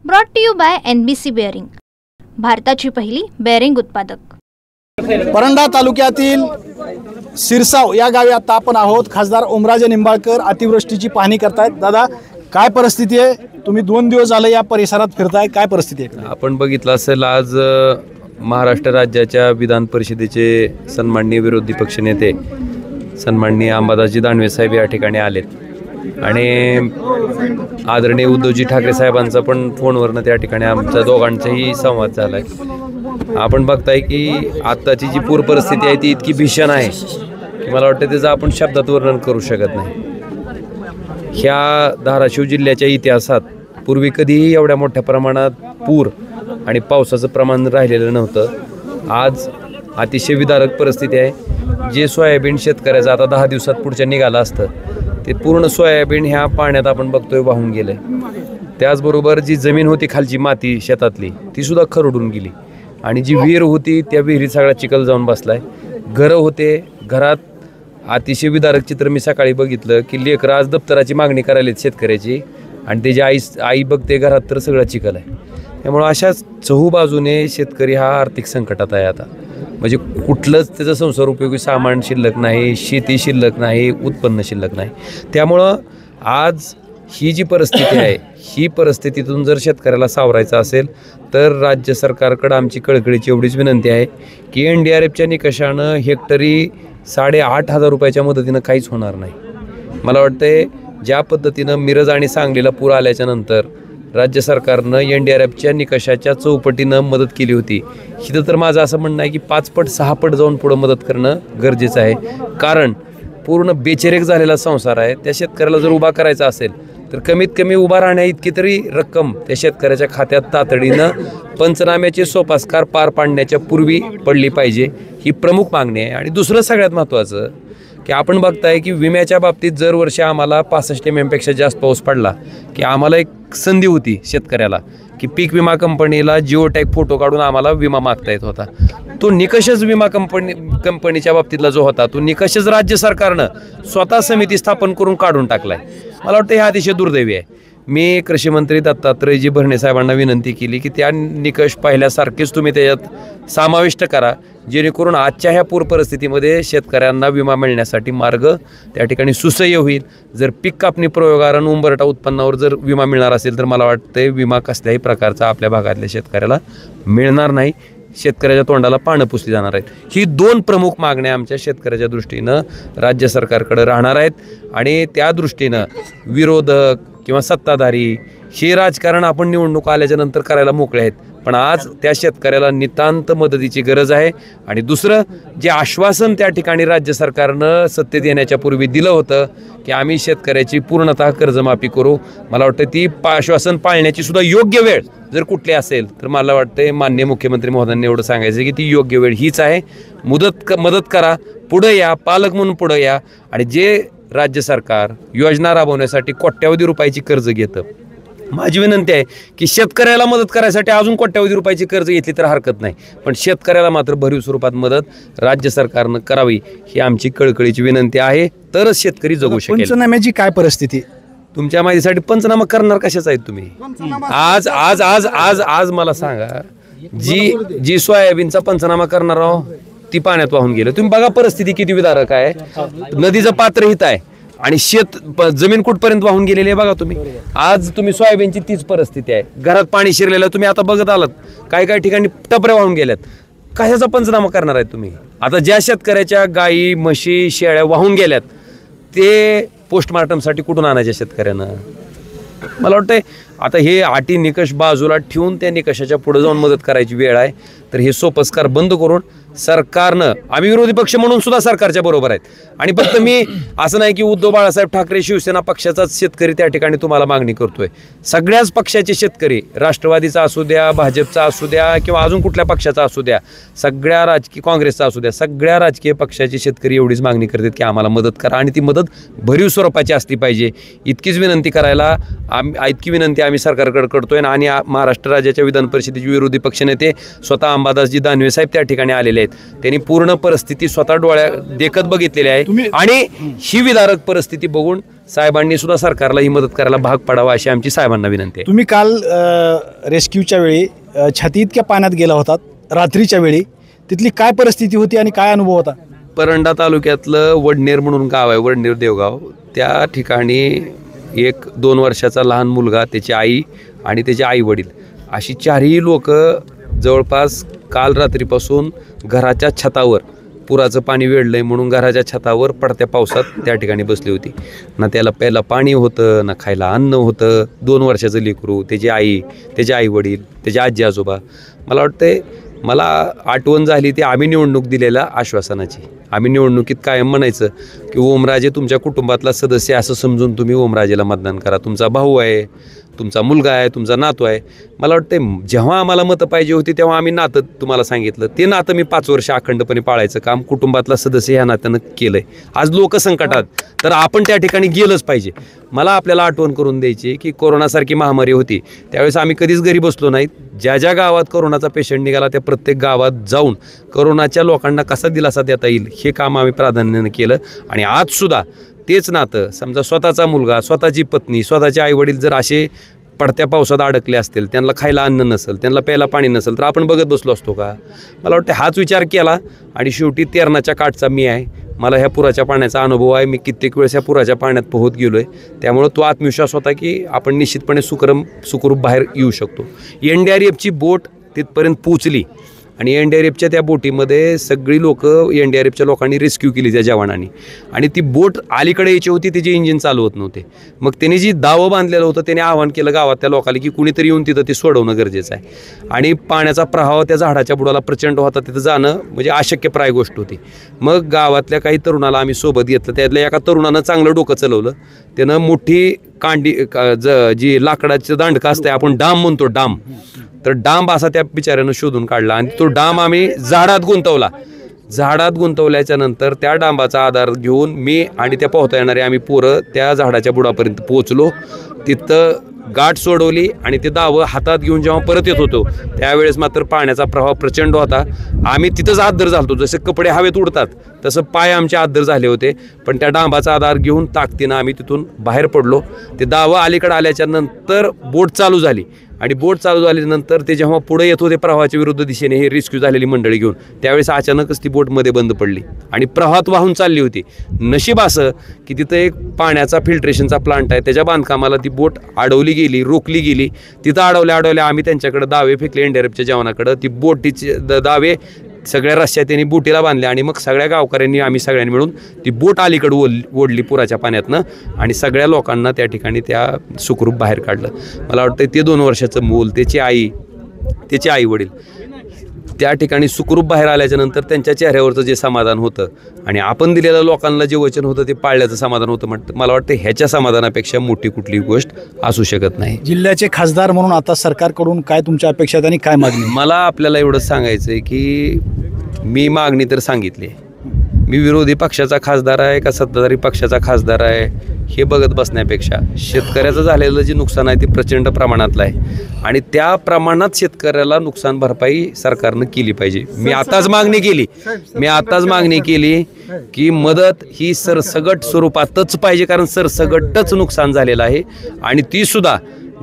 Brought to you by NBC bearing, भारताची पहिली bearing उत्पादक। परंडा तालुक्यातील सिरसाव या गावी आता आपण आहोत। खासदार ओमराजे निंबाळकर अतिवृष्टीची पाहणी करतायत। दादा, काय परिस्थिती आहे? तुम्ही 2 दिवस झाले या परिसरात फिरताय, काय परिस्थिती आहे? आपण बघितलं असेल, आज महाराष्ट्र राज्याच्या विधान परिषदेचे सन्माननीय विरोधी पक्षनेते सन्माननीय अंबादासजी दानवे साहेब या ठिकाणी आलेत आणि आदरणीय उद्धवजी ठाकरे साहेबांचा पण फोनवरनं त्या ठिकाणी आमच्या दोघांचाही संवाद झाला आहे। आपण बघताय की आत्ताची जी पूर परिस्थिती आहे ती इतकी भीषण आहे की मला वाटतं त्याचं आपण शब्दात वर्णन करू शकत नाही। ह्या धाराशिव जिल्ह्याच्या इतिहासात पूर्वी कधीही एवढ्या मोठ्या प्रमाणात पूर आणि पावसाचं प्रमाण राहिलेलं नव्हतं। आज अतिशय विदारक परिस्थिती आहे। जे सोयाबीन शेतकऱ्याचं आता 10 दिवसात पुढच्या निघालं असतं ते पूर्ण सोयाबीन ह्या पाण्यात आपण बघतोय वाहून गेलंय। त्याचबरोबर जी जमीन होती खालची माती शेतातली ती सुद्धा खरडून गेली आणि जी विहीर होती त्या विहिरीत सगळा चिखल जाऊन बसलाय। घरं होते, घरात अतिशय विदारक चित्र मी सकाळी बघितलं की लेकरं आज दप्तराची मागणी करायला शेतकऱ्याची आणि त्याची आई बघते घरात तर सगळं चिखल आहे। त्यामुळं अशाच चहूबाजूने शेतकरी हा आर्थिक संकटात आहे आता। म्हणजे कुठलंच त्याचं संसार उपयोगी सामान शिल्लक नाही, शेती शिल्लक नाही, उत्पन्न शिल्लक नाही। त्यामुळं आज ही जी परिस्थिती आहे ही परिस्थितीतून जर शेतकऱ्याला सावरायचं असेल तर राज्य सरकारकडं आमची कळकळीची एवढीच विनंती आहे की NDRFच्या निकषानं हेक्टरी 8,500 रुपयाच्या मदतीनं काहीच होणार नाही। मला वाटतंय ज्या पद्धतीनं मिरज आणि सांगलीला पूर आल्याच्या नंतर राज्य सरकारनं NDRFच्या निकषाच्या चौपटीनं मदत केली होती, इथं तर माझं असं म्हणणं आहे की 5 पट 6 पट जाऊन पुढं मदत करणं गरजेचं आहे। कारण पूर्ण बेचेरेक झालेला संसार आहे। त्या शेतकऱ्याला जर उभा करायचा असेल तर कमीत कमी उभा राहण्या इतकी तरी रक्कम त्या शेतकऱ्याच्या खात्यात तातडीनं पंचनाम्याचे सोपास्कार पार पाडण्याच्या पूर्वी पडली पाहिजे, ही प्रमुख मागणी आहे। आणि दुसरं सगळ्यात महत्त्वाचं की आपण बघताय की विम्याच्या बाबतीत जर वर्षी आम्हाला 65 MM-पेक्षा जास्त पाऊस पडला की आम्हाला एक संधी होती शेतकऱ्याला की पीक विमा कंपनीला जिओटॅग फोटो काढून आम्हाला विमा मागता येत होता। तो निकषच विमा कंपनीच्या बाबतीतला जो होता तो निकषच राज्य सरकारनं स्वतः समिती स्थापन करून काढून टाकलाय। मला वाटतं हे अतिशय दुर्दैवी आहे। मी कृषी मंत्री दत्तात्रयजी भरणे साहेबांना विनंती केली की त्या निकष पाहिल्यासारखेच तुम्ही त्याच्यात समाविष्ट करा, जेणेकरून आजच्या ह्या पूर परिस्थितीमध्ये शेतकऱ्यांना विमा मिळण्यासाठी मार्ग त्या ठिकाणी सुसह्य होईल। जर पीक कापणी प्रयोगानं उंबरठा उत्पन्नावर जर विमा मिळणार असेल तर मला वाटतं विमा कसल्याही प्रकारचा आपल्या भागातल्या शेतकऱ्याला मिळणार नाही, शेतकऱ्याच्या तोंडाला पानं पुसली जाणार आहेत। ही 2 प्रमुख मागण्या आमच्या शेतकऱ्याच्या दृष्टीनं राज्य सरकारकडे राहणार आहेत आणि त्या दृष्टीनं विरोधक किंवा सत्ताधारी हे राजकारण आपण निवडणूक आल्याच्या नंतर करायला मोकळे आहेत, पण आज त्या शेतकऱ्याला नितांत मदतीची गरज आहे। आणि दुसरं जे आश्वासन त्या ठिकाणी राज्य सरकारनं सत्तेत येण्याच्या पूर्वी दिलं होतं की आम्ही शेतकऱ्याची पूर्णतः कर्जमाफी करू, मला वाटतं ती आश्वासन पाळण्याची सुद्धा योग्य वेळ जर कुठली असेल तर मला वाटतं माननीय मुख्यमंत्री महोदयांनी एवढं सांगायचं की ती योग्य वेळ हीच आहे। मदत करा, पुढे या, पालक म्हणून पुढे या। आणि जे राज्य सरकार योजना राबवण्यासाठी कोट्यावधी रुपयाची कर्ज घेतं, माझी विनंती आहे की शेतकऱ्याला मदत करायसाठी अजून कोट्यावधी रुपयाची कर्ज घेतली तर हरकत नाही, पण शेतकऱ्याला मात्र भरीव स्वरूपात मदत राज्य सरकारनं करावी ही आमची कळकळीची विनंती आहे, तरच शेतकरी जगू शकेल। पंचनाम्याची काय परिस्थिती? तुमच्या माहितीसाठी पंचनामा करणार कशाच आहेत तुम्ही? आज आज आज आज आज मला सांगा, जी सोयाबीनचा पंचनामा करणार आहो ती पाण्यात वाहून गेलं। तुम्ही बघा परिस्थिती किती विदारक आहे। नदीचं पात्र हित आहे आणि जमीन कुठपर्यंत वाहून गेलेली आहे बघा तुम्ही। आज तुम्ही सोयाबीनची तीच परिस्थिती आहे, घरात पाणी शिरलेलं तुम्ही आता बघत आलात, काही ठिकाणी टपऱ्या वाहून गेल्यात। कशाचा पंचनामा करणार आहे तुम्ही? आता ज्या शेतकऱ्याच्या गायी म्हशी शेळ्या वाहून गेल्यात ते पोस्टमार्टमसाठी कुठून आणायच्या शेतकऱ्यानं? मला वाटतंय आता हे अटी निकष बाजूला ठेवून त्या निकषाच्या पुढे जाऊन मदत करायची वेळ आहे। तर हे सोपस्कार बंद करून सरकारनं, आम्ही विरोधी पक्ष म्हणून सुद्धा सरकारच्या बरोबर आहेत आणि फक्त मी असं नाही की उद्धव बाळासाहेब ठाकरे शिवसेना पक्षाचाच शेतकरी त्या ठिकाणी तुम्हाला मागणी करतोय, सगळ्याच पक्षाचे शेतकरी, राष्ट्रवादीचा असू द्या, भाजपचा असू द्या किंवा अजून कुठल्या पक्षाचा असू द्या, सगळ्या राजकीय, काँग्रेसचा असू द्या, सगळ्या राजकीय पक्षाचे शेतकरी एवढीच मागणी करतात की आम्हाला मदत करा आणि ती मदत भरीव स्वरूपाची असली पाहिजे। इतकी विनंती आम्ही सरकारकडे करतोय आणि महाराष्ट्र राज्याच्या विधान परिषदेचे विरोधी पक्षनेते स्वतः अंबादासजी दानवे साहेब त्या ठिकाणी आलेले आहेत। त्यांनी पूर्ण परिस्थिती स्वतः डोळ्या देखत बघितलेली आहे आणि ही विदारक परिस्थिती बघून साहेबांनी सुद्धा सरकारला ही मदत करायला भाग पडावा अशी आमची साहेबांना विनंती आहे. तुम्ही काल रेस्क्यूच्या वेळी छाती इतक्या पाण्यात गेला होतात रात्रीच्या वेळी, तिथली काय परिस्थिती होती आणि काय अनुभव होता? परंडा तालुक्यातलं वडनेर म्हणून गाव आहे, वडनेर देवगाव. त्या ठिकाणी 1-2 वर्षाचा लहान मुलगा, त्याची आई आणि त्याचे आई वडील अशी 4ही लोक जवळपास काल रात्रीपासून घराच्या छतावर, पुराचं पाणी वेढलंय म्हणून घराच्या छतावर पडत्या पावसात त्या ठिकाणी बसली होती. ना त्याला प्यायला पाणी होतं, ना खायला अन्न होतं. 2 वर्षाचं लेकरू, त्याची आई, त्याचे आई वडील, त्याचे आजी आजोबा. मला आठवण झाली ती आम्ही निवडणूक दिलेल्या आश्वासनाची. आम्ही निवडणुकीत कायम म्हणायचं की ओमराजे तुमच्या कुटुंबातला सदस्य असं समजून तुम्ही ओमराजेला मतदान करा. तुमचा भाऊ आहे, तुमचा मुलगा आहे, तुमचा नातू आहे. मला वाटतं जेव्हा आम्हाला मतं पाहिजे होती तेव्हा आम्ही नातं तुम्हाला सांगितलं. ते नातं मी 5 वर्ष अखंडपणे पाळायचं काम कुटुंबातला सदस्य ह्या नात्यानं केलं आहे. आज लोक संकटात, तर आपण त्या ठिकाणी गेलंच पाहिजे. मला आपल्याला आठवण करून द्यायची की कोरोनासारखी महामारी होती त्यावेळेस आम्ही कधीच घरी बसलो नाहीत. ज्या ज्या गावात कोरोनाचा पेशंट निघाला त्या प्रत्येक गावात जाऊन कोरोनाच्या लोकांना कसा दिलासा देता येईल हे काम आम्ही प्राधान्यानं केलं. आणि आजसुद्धा तेच नातं, समजा स्वतःचा मुलगा, स्वतःची पत्नी, स्वतःचे आईवडील जर असे पडत्या पावसात अडकले असतील, त्यांना खायला अन्न नसेल, त्यांना प्यायला पाणी नसेल, तर आपण बघत बसलो असतो का? मला वाटतं हाच विचार केला. आणि शेवटी तेरणाच्या काठचा मी आहे. मला ह्या पुराच्या पाण्याचा अनुभव आहे. मी कित्येक वेळेस ह्या पुराच्या पाण्यात पोहत गेलो आहे. त्यामुळं तो आत्मविश्वास होता की आपण निश्चितपणे सुखरूप बाहेर येऊ शकतो. NDRFची बोट तिथपर्यंत पोचली आणि NDRFच्या त्या बोटीमध्ये सगळी लोक, NDRFच्या लोकांनी रेस्क्यू केली त्या जवानांनी. आणि ती बोट अलीकडे यायची होती, तिचे इंजिन चालू होत नव्हते. मग त्यांनी जी दावं बांधलेलं होतं त्याने आवाहन केलं गावात त्या लोकांना की कुणीतरी येऊन तिथं ते सोडवणं गरजेचं आहे. आणि पाण्याचा प्रवाह त्या झाडाच्या बुडाला प्रचंड होता, तिथं जाणं म्हणजे अशक्यप्राय गोष्ट होती. मग गावातल्या काही तरुणाला आम्ही सोबत घेतलं. त्यातल्या एका तरुणानं चांगलं डोकं चालवलं. त्यानं मोठी कांडी, जी लाकडाचं दांडकं असतं, आपण डाम म्हणतो, डाम, तर डांब असा त्या बिचाऱ्यानं शोधून काढला आणि तो डांब आम्ही झाडात गुंतवला. झाडात गुंतवल्याच्या नंतर त्या डांबाचा आधार घेऊन मी आणि त्या पोहता येणारे आम्ही पोरं त्या झाडाच्या बुडापर्यंत पोहोचलो. तिथं गाठ सोडवली आणि ते दावं हातात घेऊन जेव्हा परत येत होतो त्यावेळेस मात्र पाण्याचा प्रवाह प्रचंड होता. आम्ही तिथंच आदर झालतो. जसे कपडे हवेत उडतात तसं पाय आमचे आदर झाले होते. पण त्या डांबाचा आधार घेऊन ताकदीनं आम्ही तिथून बाहेर पडलो. ते दावं अलीकडे आल्याच्या नंतर बोट चालू झाली आणि बोट चालू झाल्यानंतर ते जेव्हा पुढे येत होते प्रवाहाच्या विरुद्ध दिशेने हे रेस्क्यू झालेली मंडळी घेऊन, त्यावेळेस अचानकच ती बोटमध्ये बंद पडली आणि प्रवाहात वाहून चालली होती. नशीब असं की तिथं एक पाण्याचा फिल्ट्रेशनचा प्लांट आहे, त्याच्या बांधकामाला ती बोट अडवली गेली, रोखली गेली. तिथं अडवल्या आम्ही त्यांच्याकडे दावे फेकले NDRFच्या जवानाकडं. ती बोटीचे दावे सगळ्या रस्त्यात त्यांनी बोटीला बांधल्या आणि मग सगळ्या गावकऱ्यांनी, आम्ही सगळ्यांनी मिळून ती बोट अलीकडे ओढली पुराच्या पाण्यातनं आणि सगळ्या लोकांना त्या ठिकाणी त्या सुखरूप बाहेर काढलं. मला वाटतं ते 2 वर्षाचं मूल, त्याची आई, त्याचे आई वडील त्या ठिकाणी सुखरूप बाहेर आल्याच्या नंतर त्यांच्या चेहऱ्यावरचं जे समाधान होतं आणि आपण दिलेलं लोकांना जे वचन होतं ते पाळल्याचं समाधान होतं. मला वाटतं ह्याच्या समाधानापेक्षा मोठी कुठलीही गोष्ट असू शकत नाही. जिल्ह्याचे खासदार म्हणून आता सरकारकडून काय तुमच्या अपेक्षा आहेत आणि काय मागणी? मला आपल्याला एवढंच सांगायचं आहे की मी मागणी तर सांगितली. मी विरोधी पक्षाचा खासदार आहे का सत्ताधारी पक्षाचा खासदार आहे हे बघत बसण्यापेक्षा शेतकऱ्याचं झालेलं जे नुकसान आहे ते प्रचंड प्रमाणातलं आहे आणि त्या प्रमाणात शेतकऱ्याला नुकसान भरपाई सरकारनं केली पाहिजे. मी आताच मागणी केली की मदत ही सरसगट स्वरूपातच पाहिजे, कारण सरसगटच नुकसान झालेलं आहे. आणि ती सुद्धा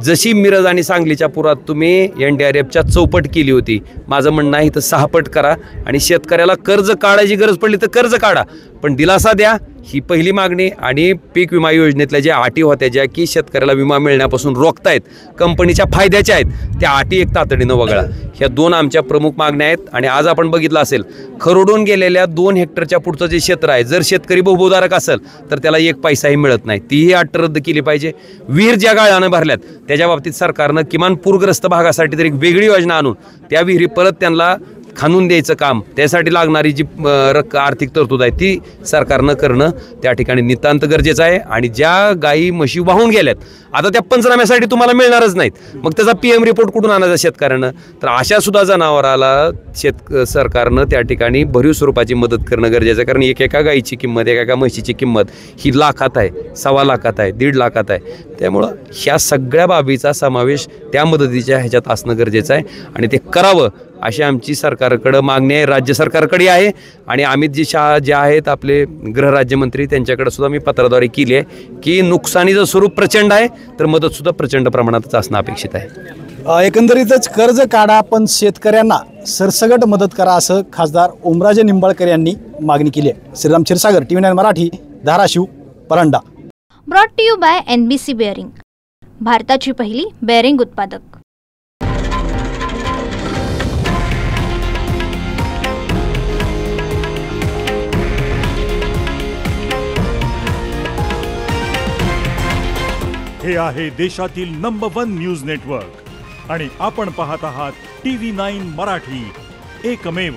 जशी मिरज आणि सांगलीच्या पुरात तुम्ही NDRFच्या चौपट केली होती, माझं म्हणणं आहे तर 6 पट करा. आणि शेतकऱ्याला कर्ज काढायची गरज पडली तर कर्ज काढा, पण दिलासा द्या, ही पहिली मागणी. आणि पीक विमा योजनेतल्या ज्या अटी होत्या ज्या की शेतकऱ्याला विमा मिळण्यापासून रोखतायत, कंपनीच्या फायद्याच्या आहेत, त्या अटी एक तातडीनं वगळा. ह्या 2 आमच्या प्रमुख मागण्या आहेत. आणि आज आपण बघितलं असेल खरडून गेलेल्या 2 हेक्टरच्या पुढचं जे क्षेत्र आहे, जर शेतकरी बहुभूधारक असेल तर त्याला 1 पैसाही मिळत नाही, तीही अट रद्द केली पाहिजे. विहीर ज्या गाळानं भरल्यात त्याच्या बाबतीत सरकारनं किमान पूरग्रस्त भागासाठी तरी एक वेगळी योजना आणून त्या विहिरी परत त्यांना खणून द्यायचं काम, त्यासाठी लागणारी जी आर्थिक तरतूद आहे ती सरकारनं करणं त्या ठिकाणी नितांत गरजेचं आहे. आणि ज्या गायी म्हशी वाहून गेल्यात आता त्या पंचनाम्यासाठी तुम्हाला मिळणारच नाहीत, मग त्याचा PM रिपोर्ट कुठून आणायचा शेतकऱ्यानं? तर अशा सुद्धा जनावराला सरकारनं त्या ठिकाणी भरीव स्वरूपाची मदत करणं गरजेचं आहे. कारण एकेका गायीची किंमत, एका म्हशीची किंमत ही लाखात आहे, 1.25 लाखात आहे, 1.5 लाखात आहे. त्यामुळं ह्या सगळ्या बाबीचा समावेश त्या मदतीच्या ह्याच्यात असणं गरजेचं आहे आणि ते करावं अशी आमची सरकारकडं मागणी आहे, राज्य सरकारकडे आहे. आणि अमित जी शहा जे आहेत आपले गृहराज्यमंत्री त्यांच्याकडे सुद्धा मी पत्राद्वारे केली आहे की नुकसानीचं स्वरूप प्रचंड आहे, तर मदतसुद्धा प्रचंड प्रमाणातच असणं अपेक्षित आहे. एकंदरीतच कर्ज काढा पण शेतकऱ्यांना सरसगट मदत करा असं खासदार ओमराजे निंबाळकर यांनी मागणी केली आहे. Shriram Kshirsagar, TV9 Marathi, Dharashiv, Paranda. Brought to you by NBC bearing, भारताची पहिली बेअरिंग उत्पादक. हे आहे देशातील नंबर 1 न्यूज नेटवर्क आणि आपण पाहत आहात TV9 मराठी, एकमेव.